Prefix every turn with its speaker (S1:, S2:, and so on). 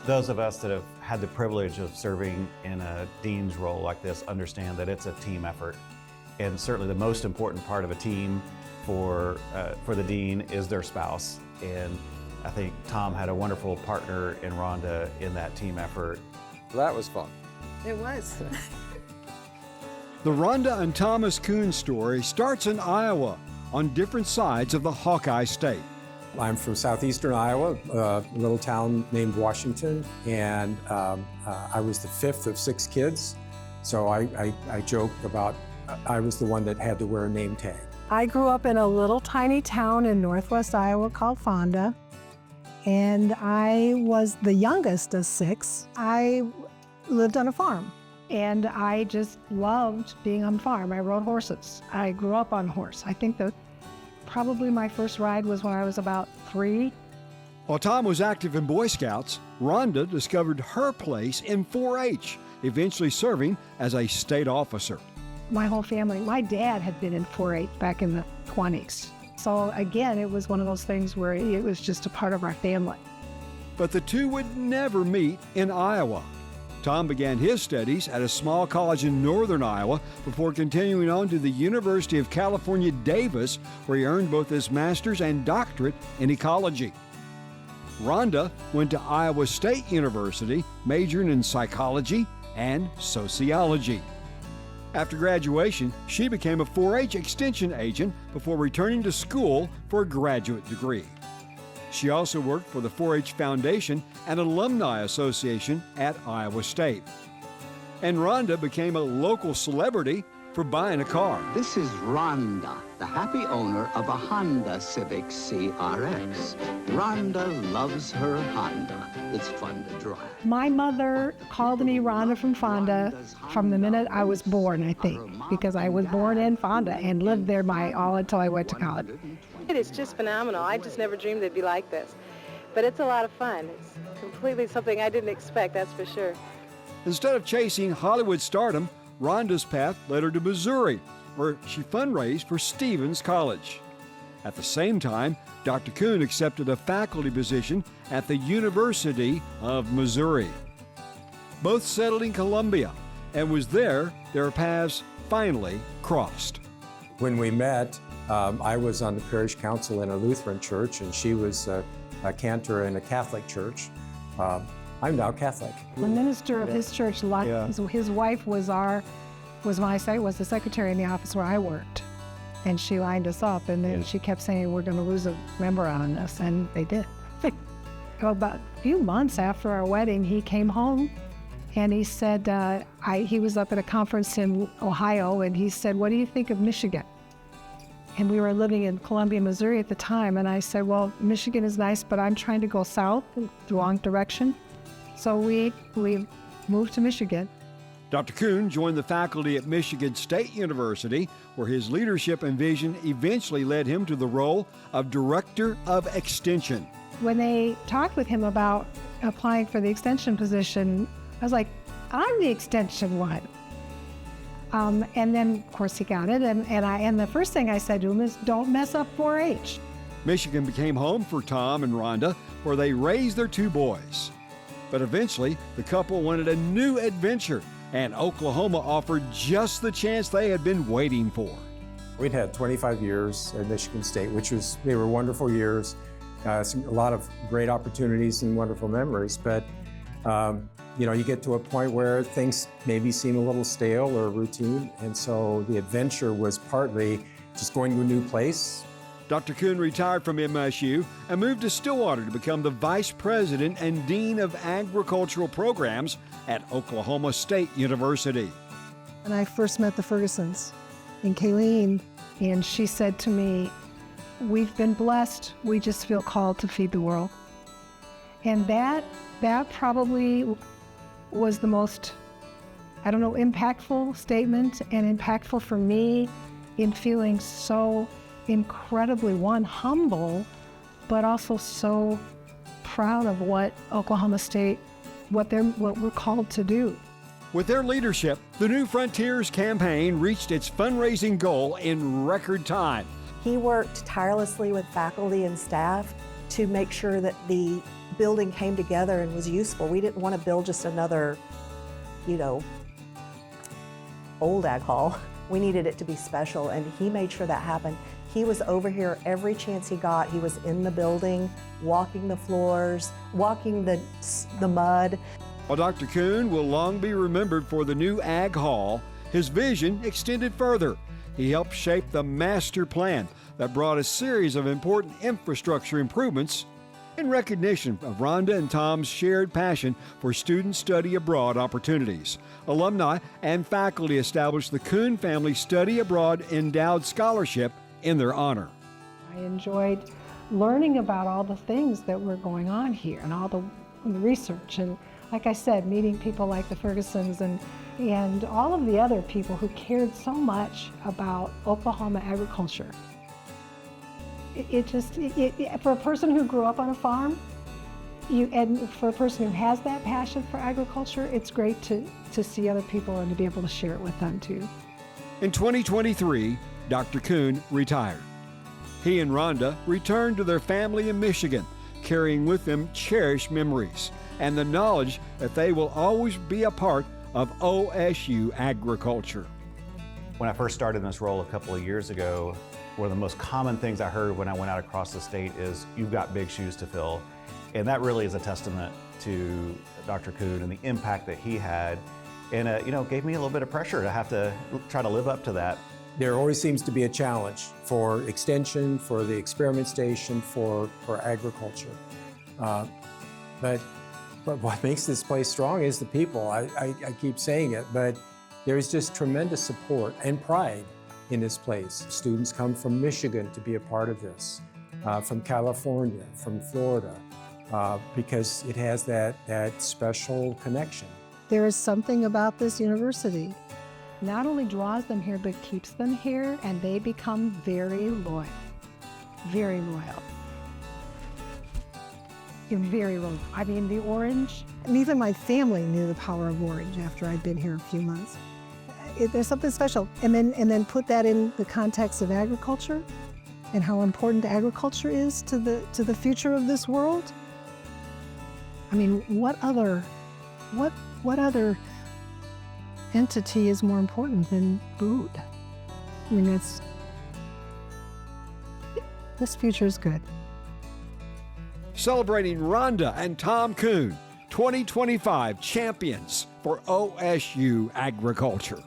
S1: Those of us that have had the privilege of serving in a dean's role like this understand that it's a team effort. And certainly the most important part of a team for the dean is their spouse. And I think Tom had a wonderful partner in Rhonda in that team effort.
S2: That was fun.
S3: It was.
S4: The Rhonda and Thomas Coon story starts in Iowa on different sides of the Hawkeye State.
S2: I'm from southeastern Iowa, a little town named Washington, and I was the fifth of 6 kids. So I joke about I was the one that had to wear a name tag.
S3: I grew up in a little tiny town in northwest Iowa called Fonda, and I was the youngest of 6. I lived on a farm, and I just loved being on the farm. I rode horses. I grew up on horse. I think that probably my first ride was when I was about 3.
S4: While Tom was active in Boy Scouts, Rhonda discovered her place in 4-H, eventually serving as a state officer.
S3: My whole family, my dad had been in 4-H back in the 20s. So again, it was one of those things where it was just a part of our family.
S4: But the two would never meet in Iowa. Tom began his studies at a small college in northern Iowa before continuing on to the University of California, Davis, where he earned both his master's and doctorate in ecology. Rhonda went to Iowa State University, majoring in psychology and sociology. After graduation, she became a 4-H extension agent before returning to school for a graduate degree. She also worked for the 4-H Foundation and Alumni Association at Iowa State. And Rhonda became a local celebrity for buying a car.
S5: This is Rhonda, the happy owner of a Honda Civic CRX. Rhonda loves her Honda. It's fun to drive.
S3: My mother called me Rhonda from Fonda from the minute I was born, I think, because I was born in Fonda and lived there all until I went to college.
S6: It's just phenomenal. I just never dreamed it'd be like this. But it's a lot of fun. It's completely something I didn't expect, that's for sure.
S4: Instead of chasing Hollywood stardom, Rhonda's path led her to Missouri, where she fundraised for Stevens College. At the same time, Dr. Coon accepted a faculty position at the University of Missouri. Both settled in Columbia, and was there their paths finally crossed.
S2: When we met, I was on the parish council in a Lutheran church, and she was a cantor in a Catholic church. I'm now Catholic.
S3: The minister of his church, his wife was the secretary in the office where I worked. And she lined us up, and then she kept saying, we're going to lose a member on this, and they did. About a few months after our wedding, he came home, and he said, he was up at a conference in Ohio, and he said, what do you think of Michigan? And we were living in Columbia, Missouri at the time, and I said, well, Michigan is nice, but I'm trying to go south, the wrong direction. So we moved to Michigan.
S4: Dr. Coon joined the faculty at Michigan State University, where his leadership and vision eventually led him to the role of Director of Extension.
S3: When they talked with him about applying for the extension position, I was like, I'm the extension one. And then, of course, he got it, and the first thing I said to him is, don't mess up 4-H.
S4: Michigan became home for Tom and Rhonda, where they raised their 2 boys. But eventually, the couple wanted a new adventure, and Oklahoma offered just the chance they had been waiting for.
S2: We'd had 25 years at Michigan State, they were wonderful years, a lot of great opportunities and wonderful memories, but you get to a point where things maybe seem a little stale or routine, and so the adventure was partly just going to a new place.
S4: Dr. Coon retired from MSU and moved to Stillwater to become the Vice President and Dean of Agricultural Programs at Oklahoma State University.
S3: And I first met the Fergusons in Kayleen, and she said to me, we've been blessed, we just feel called to feed the world. And that probably was the most, impactful statement, and impactful for me in feeling so incredibly, humble, but also so proud of what Oklahoma State, what we're called to do.
S4: With their leadership, the New Frontiers campaign reached its fundraising goal in record time.
S7: He worked tirelessly with faculty and staff to make sure that the building came together and was useful. We didn't want to build just another, old ag hall. We needed it to be special, and he made sure that happened. He was over here every chance he got. He was in the building, walking the floors, walking the mud.
S4: While Dr. Coon will long be remembered for the new Ag Hall, his vision extended further. He helped shape the master plan that brought a series of important infrastructure improvements in recognition of Rhonda and Tom's shared passion for student study abroad opportunities. Alumni and faculty established the Coon Family Study Abroad Endowed Scholarship in their honor.
S3: I enjoyed learning about all the things that were going on here and all the research, and like I said, meeting people like the Fergusons and all of the other people who cared so much about Oklahoma agriculture. For a person who grew up on a farm, and for a person who has that passion for agriculture, it's great to see other people and to be able to share it with them too.
S4: In 2023, Dr. Coon retired. He and Rhonda returned to their family in Michigan, carrying with them cherished memories and the knowledge that they will always be a part of OSU agriculture.
S1: When I first started in this role a couple of years ago, one of the most common things I heard when I went out across the state is, "You've got big shoes to fill." And that really is a testament to Dr. Coon and the impact that he had. And gave me a little bit of pressure to have to try to live up to that.
S2: There always seems to be a challenge for extension, for the experiment station, for agriculture. But what makes this place strong is the people. I keep saying it, but there's just tremendous support and pride in this place. Students come from Michigan to be a part of this, from California, from Florida, because it has that special connection.
S3: There is something about this university not only draws them here, but keeps them here, and they become very loyal. Very loyal. You're very loyal. I mean, the orange, and even my family knew the power of orange after I'd been here a few months. There's something special. And then put that in the context of agriculture and how important agriculture is to the future of this world. I mean, what other entity is more important than food? I mean, this future is good.
S4: Celebrating Rhonda and Tom Coon, 2025 champions for OSU agriculture.